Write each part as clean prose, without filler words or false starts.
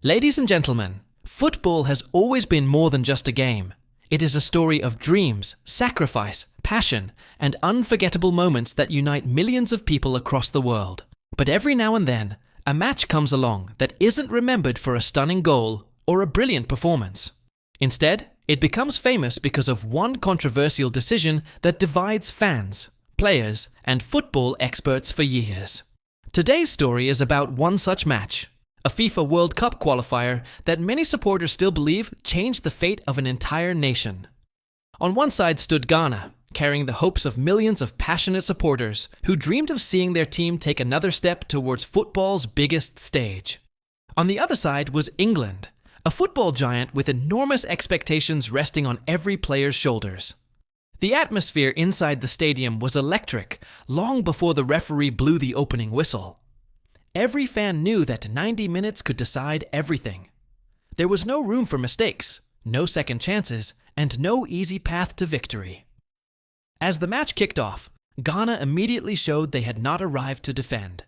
Ladies and gentlemen, football has always been more than just a game. It is a story of dreams, sacrifice, passion, and unforgettable moments that unite millions of people across the world. But every now and then, a match comes along that isn't remembered for a stunning goal or a brilliant performance. Instead, it becomes famous because of one controversial decision that divides fans, players, and football experts for years. Today's story is about one such match, a FIFA World Cup qualifier that many supporters still believe changed the fate of an entire nation. On one side stood Ghana, carrying the hopes of millions of passionate supporters who dreamed of seeing their team take another step towards football's biggest stage. On the other side was England, a football giant with enormous expectations resting on every player's shoulders. The atmosphere inside the stadium was electric long before the referee blew the opening whistle. Every fan knew that 90 minutes could decide everything. There was no room for mistakes, no second chances, and no easy path to victory. As the match kicked off, Ghana immediately showed they had not arrived to defend.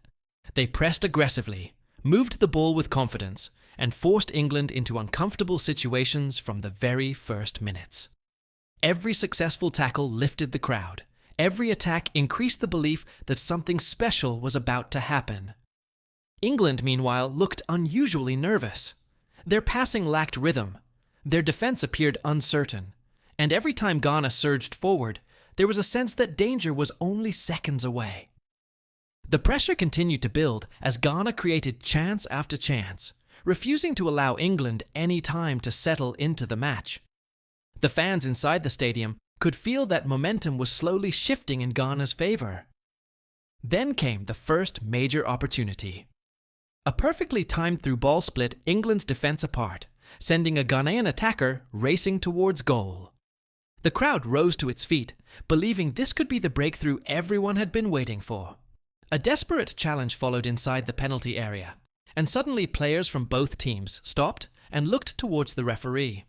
They pressed aggressively, moved the ball with confidence, and forced England into uncomfortable situations from the very first minutes. Every successful tackle lifted the crowd. Every attack increased the belief that something special was about to happen. England, meanwhile, looked unusually nervous. Their passing lacked rhythm, their defense appeared uncertain, and every time Ghana surged forward, there was a sense that danger was only seconds away. The pressure continued to build as Ghana created chance after chance, refusing to allow England any time to settle into the match. The fans inside the stadium could feel that momentum was slowly shifting in Ghana's favor. Then came the first major opportunity. A perfectly timed through ball split England's defense apart, sending a Ghanaian attacker racing towards goal. The crowd rose to its feet, believing this could be the breakthrough everyone had been waiting for. A desperate challenge followed inside the penalty area, and suddenly players from both teams stopped and looked towards the referee.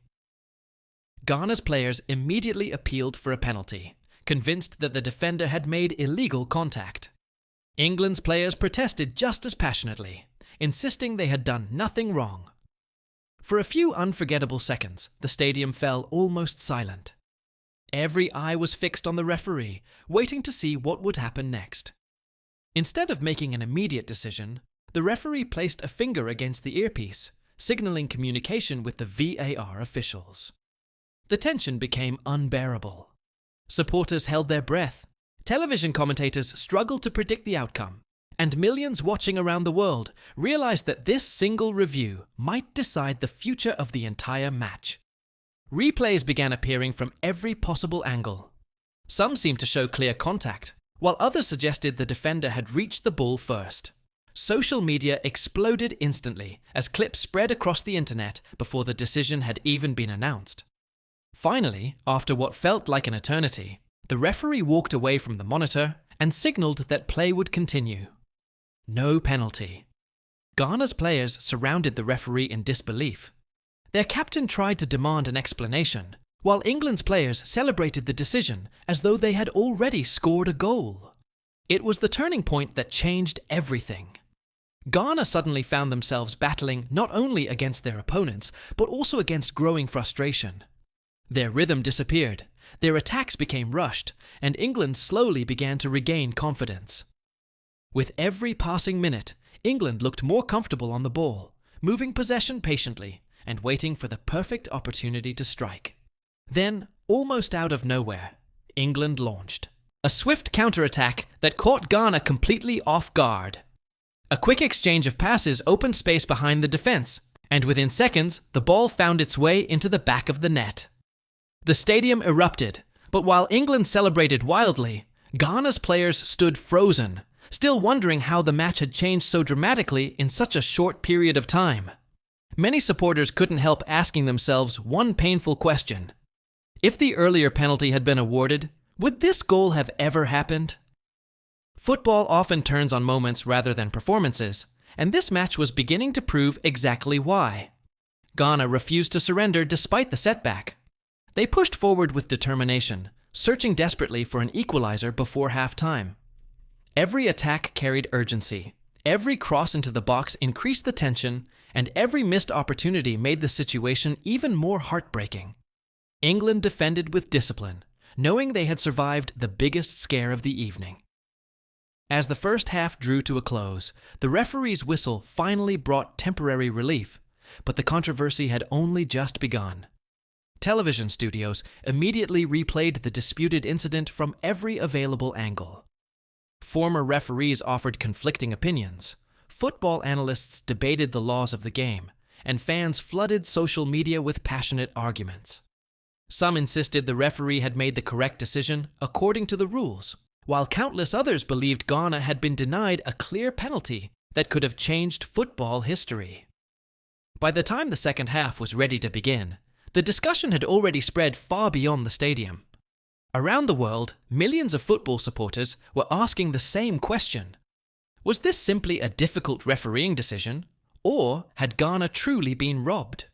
Ghana's players immediately appealed for a penalty, convinced that the defender had made illegal contact. England's players protested just as passionately, insisting they had done nothing wrong. For a few unforgettable seconds, the stadium fell almost silent. Every eye was fixed on the referee, waiting to see what would happen next. Instead of making an immediate decision, the referee placed a finger against the earpiece, signaling communication with the VAR officials. The tension became unbearable. Supporters held their breath. Television commentators struggled to predict the outcome, and millions watching around the world realized that this single review might decide the future of the entire match. Replays began appearing from every possible angle. Some seemed to show clear contact, while others suggested the defender had reached the ball first. Social media exploded instantly as clips spread across the internet before the decision had even been announced. Finally, after what felt like an eternity, the referee walked away from the monitor and signaled that play would continue. No penalty. Ghana's players surrounded the referee in disbelief. Their captain tried to demand an explanation, while England's players celebrated the decision as though they had already scored a goal. It was the turning point that changed everything. Ghana suddenly found themselves battling not only against their opponents, but also against growing frustration. Their rhythm disappeared, their attacks became rushed, and England slowly began to regain confidence. With every passing minute, England looked more comfortable on the ball, moving possession patiently and waiting for the perfect opportunity to strike. Then, almost out of nowhere, England launched a swift counterattack that caught Ghana completely off guard. A quick exchange of passes opened space behind the defense, and within seconds, the ball found its way into the back of the net. The stadium erupted, but while England celebrated wildly, Ghana's players stood frozen, still wondering how the match had changed so dramatically in such a short period of time. Many supporters couldn't help asking themselves one painful question. If the earlier penalty had been awarded, would this goal have ever happened? Football often turns on moments rather than performances, and this match was beginning to prove exactly why. Ghana refused to surrender despite the setback. They pushed forward with determination, searching desperately for an equalizer before half-time. Every attack carried urgency. Every cross into the box increased the tension, and every missed opportunity made the situation even more heartbreaking. England defended with discipline, knowing they had survived the biggest scare of the evening. As the first half drew to a close, the referee's whistle finally brought temporary relief, but the controversy had only just begun. Television studios immediately replayed the disputed incident from every available angle. Former referees offered conflicting opinions, football analysts debated the laws of the game, and fans flooded social media with passionate arguments. Some insisted the referee had made the correct decision according to the rules, while countless others believed Ghana had been denied a clear penalty that could have changed football history. By the time the second half was ready to begin, the discussion had already spread far beyond the stadium. Around the world, millions of football supporters were asking the same question. Was this simply a difficult refereeing decision, or had Ghana truly been robbed?